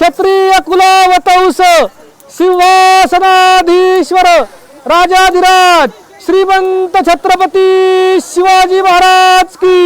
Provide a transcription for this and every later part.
क्षत्रिय कुलावतंस सिंहासनाधीश्वर राजाधिराज श्रीमंत छत्रपती शिवाजी महाराज की।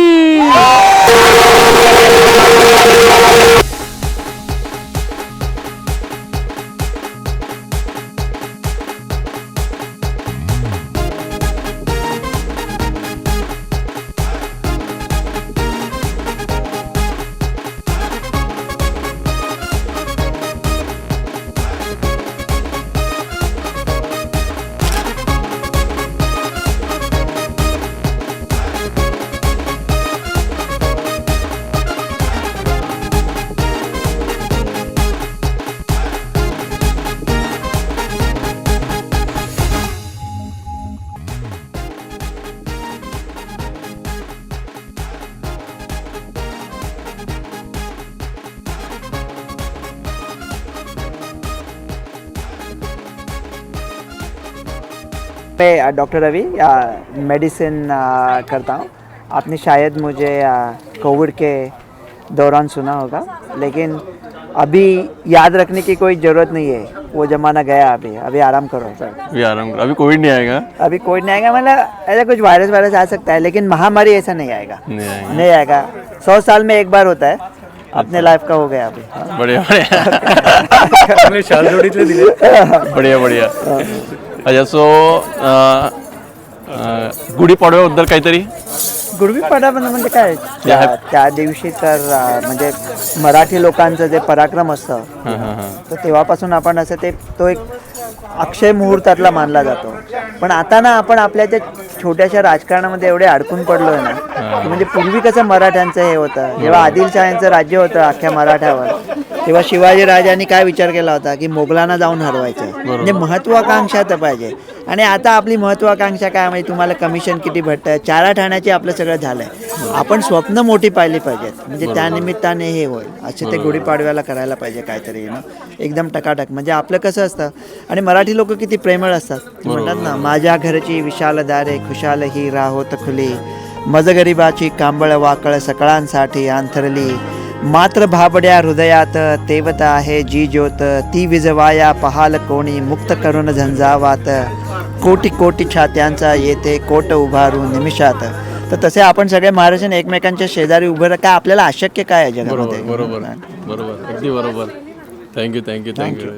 मैं डॉक्टर रवि मेडिसिन करता हूँ। आपने शायद मुझे कोविड के दौरान सुना होगा, लेकिन अभी याद रखने की कोई ज़रूरत नहीं है, वो ज़माना गया। अभी आराम करो सर। अभी कोविड नहीं आएगा। अभी कोविड नहीं आएगा, मतलब ऐसा कुछ वायरस आ सकता है, लेकिन महामारी ऐसा नहीं आएगा। नहीं आएगा। 100 साल में एक बार होता है। अपने लाइफ का हो गया अभी। बढ़िया बढ़िया बढ़िया बढ़िया। अच्छा, सो गुढीपाडव्याबद्दल काहीतरी? गुढीपाडवा म्हणजे काय, त्या दिवशी तर म्हणजे मराठी लोकांचं जे पराक्रम असतं, तर तेव्हापासून आपण असं तो एक अक्षय मुहूर्तातला मानला जातो. पण आता ना आपण आपल्या त्या छोट्याशा राजकारणामध्ये एवढे अडकून पडलोय ना, की म्हणजे पूर्वी कसं मराठ्यांचं हे होतं, जेव्हा आदिलशहांचं राज्य होतं अख्ख्या मराठ्यावर, तेव्हा शिवाजी राजांनी काय विचार केला होता की मोगलांना जाऊन हरवायचं, म्हणजे महत्वाकांक्षा तर पाहिजे. आणि आता आपली महत्वाकांक्षा काय, म्हणजे तुम्हाला कमिशन किती भेटतं, चारा ठाण्याचे आपलं सगळं झालंय. आपण स्वप्न मोठी पाहिली पाहिजेत, म्हणजे त्या निमित्ताने हे होईल. असे ते गुढीपाडव्याला करायला पाहिजे काहीतरी एकदम टकाटक. म्हणजे आपलं कसं असतं, आणि मराठी लोक किती प्रेमळ असतात. म्हणतात ना, माझ्या घरची विशाल दारे खुशाल ही राहोत खुली, मज गरिबाची कांबळ वाकळ सकळांसाठी अंथरली, मात्र भाबड्या हृदयात तेवत आहे जी ज्योत, ती विजवाया पहाल कोणी मुक्त करून झंझावात, कोटी कोटी छात्यांचा येथे कोट उभारू निमिषात. तर तसे आपण सगळे महाराष्ट्र एकमेकांच्या शेजारी उभं राहा. काय आपल्याला अशक्य काय आहे जगामध्ये? बरोबर बरोबर, अगदी बरोबर. Thank you thank you thank you.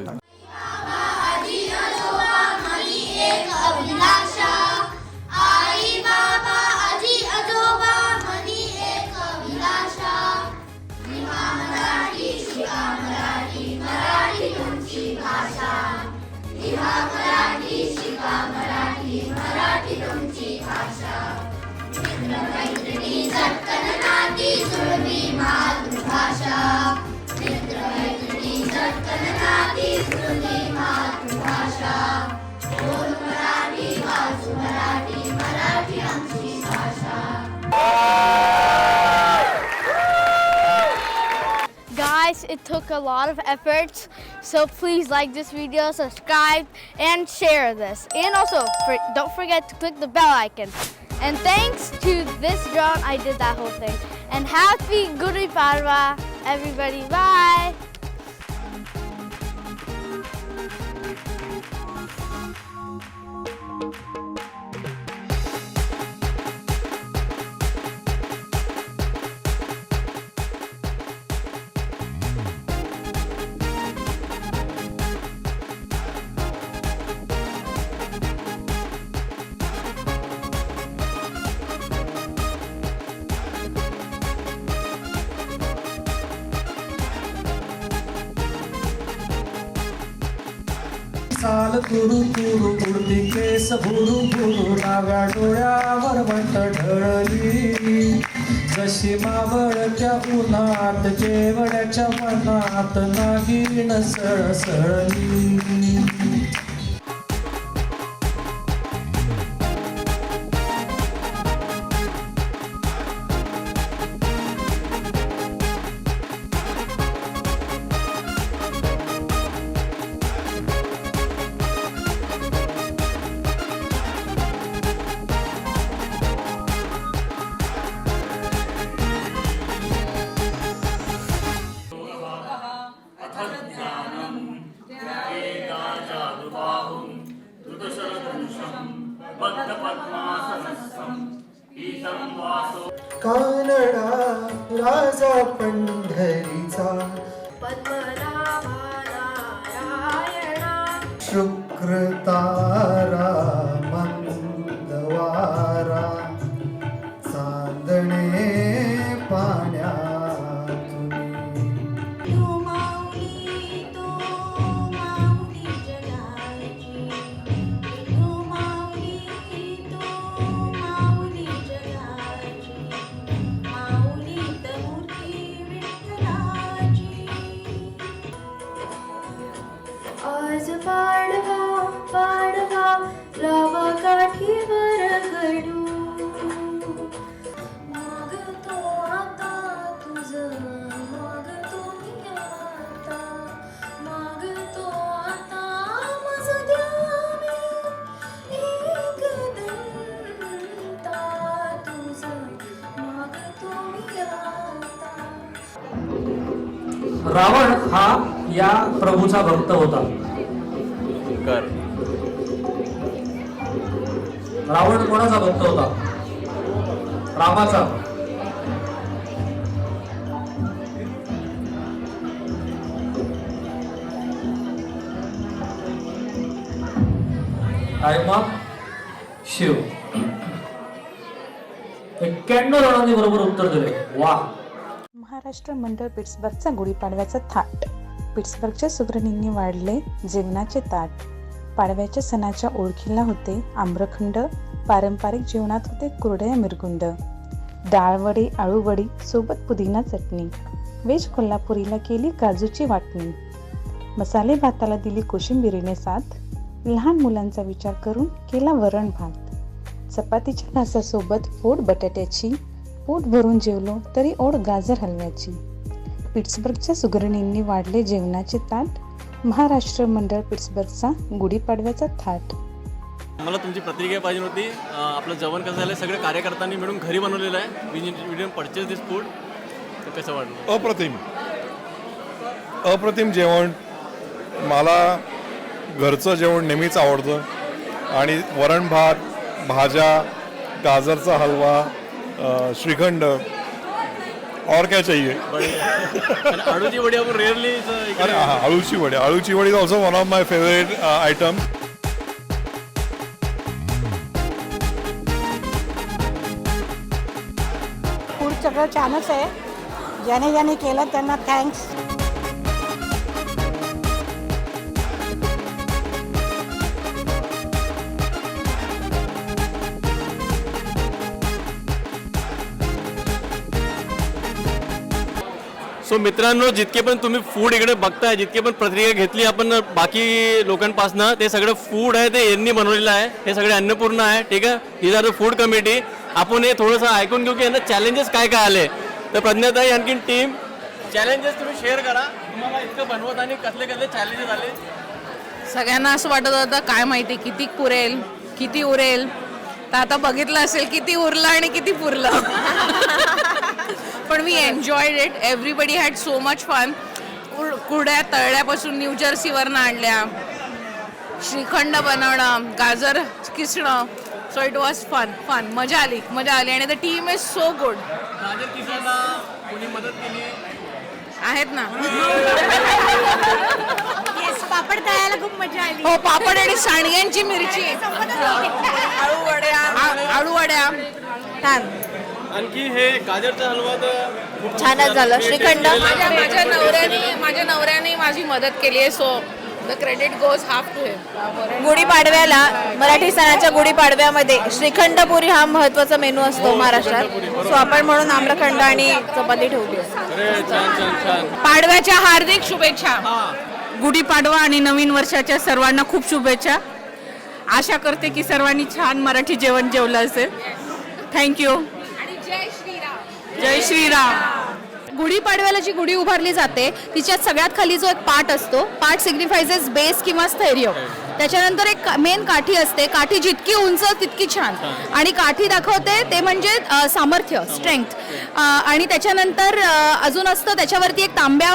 Guys, it took a lot of efforts, so please like this video, subscribe, and share this. And also, don't forget to click the bell icon. And thanks to this drone, I did that whole thing. And happy Gudi Padwa, everybody. Bye. साल तुरु तुरु उडती केस भुरु भुरु, नाव्या डोळ्यावर want ढळली, जशी मावळत्या उन्हात जेवढ्याच्या मनात नागिण सळसळली. कानडा राजा पंढरीचा शुक्र तारा मंदवारा चांदणे पाण्यातून आज पाडवा पाडवा रावा काठीवर घडू मागतो आता तुझं मागतो मी आता मागतो आता माझं द्यावे एक दंता तुझं मागतो मी आता. रावण हा या प्रभूचा भक्त होता. कर रावण कोणाचा भक्त होता? रामाचा. Time of Shiv. 91 जणांनी बरोबर उत्तर दिले. वा. महाराष्ट्र मंडळ पिट्सबर्गचा गुढीपाडव्याचा थाट. पिट्सबर्गच्या सुगरणींनी वाढले जेवणाचे ताट. पाडव्याच्या सणाच्या ओळखीला होते आम्रखंड. पारंपरिक जेवणात होते कुरडया मिरगुंड. डाळवडी आळूवडी सोबत पुदिना चटणी. व्हेज कोल्हापुरीला केली काजूची वाटणी. मसाले भाताला दिली कोशिंबिरीने साथ. लहान मुलांचा विचार करून केला वरण भात. चपातीच्या घासासोबत फोड बटाट्याची. पोट भरून जेवलो तरी ओढ गाजर हलव्याची. पिट्सबर्गच्या सुगरणींनी वाढले जेवणाचे ताट. महाराष्ट्र मंडळ पिट्सबर्गचा गुढीपाडव्याचा थाट. मला तुमची प्रतिक्रिया पाहिजे होती. आपलं जेवण कसं झालं, सगळे कार्यकर्त्यांनी मिळून घरी बनवलेलं आहे. We didn't purchase this food. तर कसं वाटलं? अप्रतिम जेवण. मला घरचं जेवण नेहमीच आवडतं. आणि वरण भात, भाज्या, गाजरचा हलवा, श्रीखंड, और क्या चाहिए. आळूची वडी आपण रेअरली. अरे हा, आळूची वडी. आळूची वडी is also one of my favourite item. Food सगळं छानच आहे. ज्याने ज्याने केलं त्यांना थँक्स. सो मित्रांनो, जितके पण तुम्ही फूड इकडे बघताय, जितके पण प्रतिक्रिया घेतली आपण बाकी लोकांपासनं, ते सगळं फूड आहे ते यांनी बनवलेलं आहे. हे सगळे अन्नपूर्णा आहे. ठीक आहे. ही आर द फूड कमिटी. आपण हे थोडंसं ऐकून घेऊ की यांना चॅलेंजेस काय काय आले. तर प्रज्ञाताई आणखीन टीम, चॅलेंजेस तुम्ही शेअर करा. तुम्हाला इतकं बनवत आणि कसले कसले चॅलेंजेस आले. सगळ्यांना असं वाटत होतं काय माहिती किती पुरेल किती उरेल. तर आता बघितलं असेल किती उरलं आणि किती पुरलं. पण we enjoyed it. Everybody had so much fun. कुरड्या तळल्यापासून न्यू जर्सीवरनं आणल्या. श्रीखंड बनवणं, गाजर किसणं. So it was fun. मजा आली. आणि the team is so good. गाजर किसायला कोणी मदत केली आहेत ना. पापड तळायला खूप मजा आली. हो, पापड आणि सांडग्यांची मिरची, आळूवड्या छान. आणखी हे गाजरचा हलवा तर छानच झालं. श्रीखंड माझ्या नवऱ्याने माझी मदत केली आहे. So the credit goes half to him. गुढीपाडव्याला, मराठी सणाच्या गुढीपाडव्यामध्ये श्रीखंडपुरी हा महत्वाचा मेनू असतो महाराष्ट्रात. सो आपण म्हणून आम्रखंड आणि चपाती ठेवली. छान. पाडव्याच्या हार्दिक शुभेच्छा. गुढीपाडवा आणि नवीन वर्षाच्या सर्वांना खूप शुभेच्छा. आशा करते की सर्वांनी छान मराठी जेवण जेवलं असेल. थँक्यू. जय श्रीराम. गुढीपाडव्याला जी गुढी उभारली जाते तिच्यात सगळ्यात खाली जो एक पाट असतो, पाट सिग्निफायझेस बेस किंवा स्थैर्य. त्याच्यानंतर एक मेन काठी असते. काठी जितकी उंच तितकी छान. आणि काठी दाखवते ते म्हणजे सामर्थ्य, स्ट्रेंथ. आणि त्याच्यानंतर अजून असतं त्याच्यावरती एक तांब्या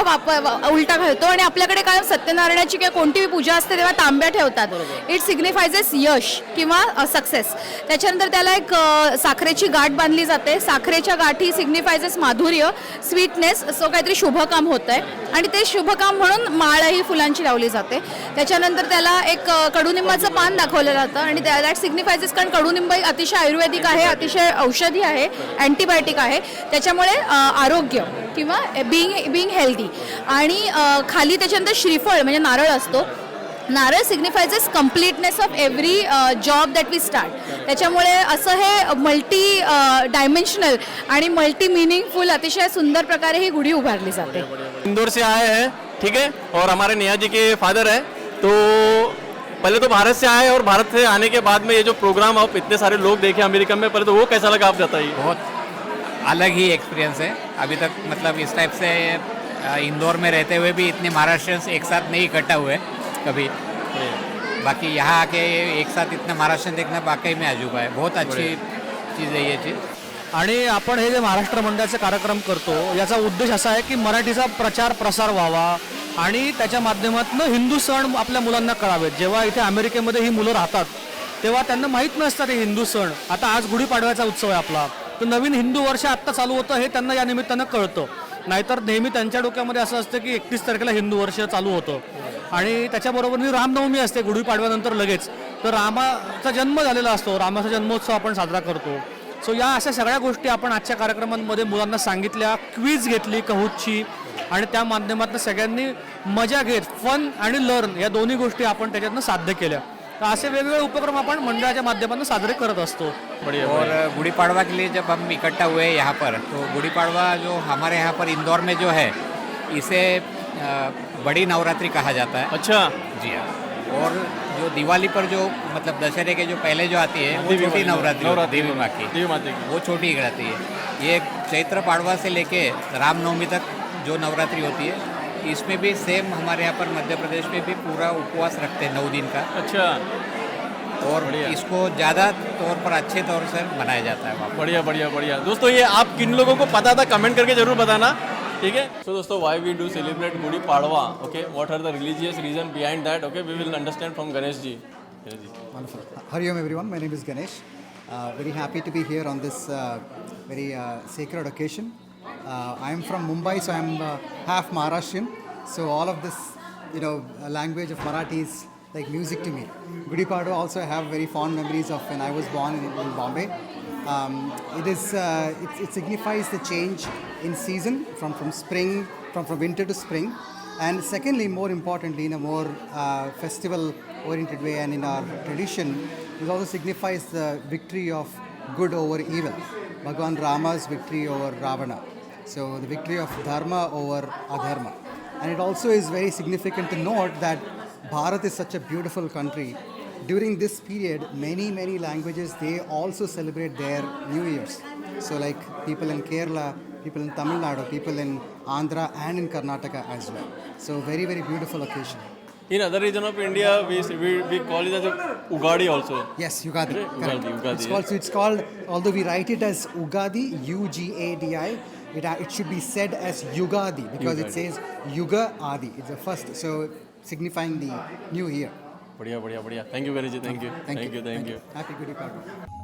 उलटा घालतो आणि आपल्याकडे काय सत्यनारायणाची किंवा कोणतीही पूजा असते तेव्हा तांब्या ठेवतात. इट सिग्निफायजेस यश किंवा सक्सेस. त्याच्यानंतर त्याला एक साखरेची गाठ बांधली जाते. साखरेच्या गाठी सिग्निफायजेस माधुर्य, स्वीटनेस, सो काहीतरी शुभकाम होत आहे आणि ते शुभकाम म्हणून माळही फुलांची लावली जाते. त्याच्यानंतर त्याला एक कडुनिंबाचं पान दाखवलं जातं आणि दॅट सिग्निफायजेस, कारण कडुनिंब अतिशय आयुर्वेदिक आहे, अतिशय औषधी आहे, अँटीबायोटिक आहे, त्याच्यामुळे आरोग्य किंवा बिईंग हेल्दी. आणि खाली त्याच्यानंतर श्रीफळ म्हणजे नारळ असतो. नारळ signifies completeness of every job that we start. त्याच्यामुळे असं हे मल्टी डायमेन्शनल आणि मल्टी मिनिंगफुल अतिशय सुंदर प्रकारे ही गुढी उभारली जाते. इंदौर से आए हैं, ठीक है, और हमारे नेहा जी के फादर है, तो पहले तो भारत से आए और भारत से आने के बाद में ये जो प्रोग्राम आप इतने सारे लोग देखे अमेरिका में, पहले तो वो कैसा लगा आप बताइए. बहुत अलग ही एक्सपीरियंस है. अभी तक मतलब इस टाइप से इंदौर में रहते हुए भी इतने महाराष्ट्रियंस एक साथ नहीं इकट्ठा हुए कभी. बाकी यहाँ आके एक साथ इतना महाराष्ट्र देखना वाकई में अजूबा है. बहुत अच्छी चीज़ है ये चीज़. आणि आपण हे जे महाराष्ट्र मंडळाचे कार्यक्रम करतो याचा उद्देश असा आहे की मराठीचा प्रचार प्रसार व्हावा आणि त्याच्या माध्यमातून हिंदू सण आपल्या मुलांना कळावेत. जेव्हा इथे अमेरिकेमध्ये ही मुलं राहतात तेव्हा त्यांना माहीत नसतात हे हिंदू सण. आता आज गुढीपाडव्याचा उत्सव आहे आपला, तर नवीन हिंदू वर्ष आत्ता चालू होतं हे त्यांना या निमित्तानं कळतं. नाहीतर नेहमी त्यांच्या डोक्यामध्ये असं असतं की 31 तारखेला हिंदू वर्ष चालू होतं आणि त्याच्याबरोबर रामनवमी असते गुढीपाडव्यानंतर लगेच. तर रामाचा जन्म झालेला असतो, रामाचा जन्मोत्सव आपण साजरा करतो. सो या अशा सगळ्या गोष्टी आपण आजच्या कार्यक्रमांमध्ये मुलांना सांगितल्या, क्विज घेतली कहूतची आणि त्या माध्यमातून सगळ्यांनी मजा घेत फन आणि लर्न या दोन्ही गोष्टी आपण त्याच्यातनं साध्य केल्या. तर असे वेगवेगळे उपक्रम आपण मंडळाच्या माध्यमातून साजरे करत असतो. और गुड़ी पड़वा के लिए जब हम इकट्ठा हुए यहाँ पर, तो गुड़ी पड़वा जो हमारे यहाँ पर इंदौर में जो है इसे बड़ी नवरात्रि कहा जाता है. अच्छा. जी हाँ. और जो दिवाली पर जो मतलब दशहरे के जो पहले जो आती है वो छोटी नवरात्रि देवी माँ की, वो छोटी रहती है. ये चैत्र पाड़वा से लेके रामनवमी तक जो नवरात्रि होती है इसमें भी सेम हमारे यहाँ पर मध्य प्रदेश में भी पूरा उपवास रखते हैं 9 दिन का. अच्छा. और इसको ज़्यादा तौर पर अच्छे तौर से मनाया जाता है. बढ़िया बढ़िया बढ़िया. दोस्तों ये आप किन लोगों को पता था कमेंट करके जरूर बताना, ठीक है. सो दोस्तों, why we do celebrate Gudi Padwa, okay, what are the religious reason behind that, okay, we will understand from Ganesh ji. Hariom everyone, my name is Ganesh. Very happy to be here on this very sacred occasion. I am from Mumbai, so I am half Maharashtrian. So all of this, language of Marathi is like music to me. Gudi Padwa also I have very fond memories of when I was born in Bombay. It signifies the change in season from spring, from winter to spring. And secondly, more importantly, in a more festival-oriented way and in our tradition, it also signifies the victory of good over evil. Bhagwan Rama's victory over Ravana. So the victory of dharma over adharma. And it also is very significant to note that Bharat is such a beautiful country. During this period, many languages, they also celebrate their New Years. So like people in Kerala, people in Tamil Nadu, people in Andhra and in Karnataka as well. So very beautiful occasion. In other region of India, we call it as Ugadi also. Yes, Ugadi. Correct. Ugadi, It's called, although we write it as Ugadi, Ugadi, it should be said as Yugadi because it says Yuga Adi. It's the first, so signifying the new year. बढ़िया बढ़िया बढ़िया. Thank you, Ganesh ji. Thank you. Happy Gudi Padwa.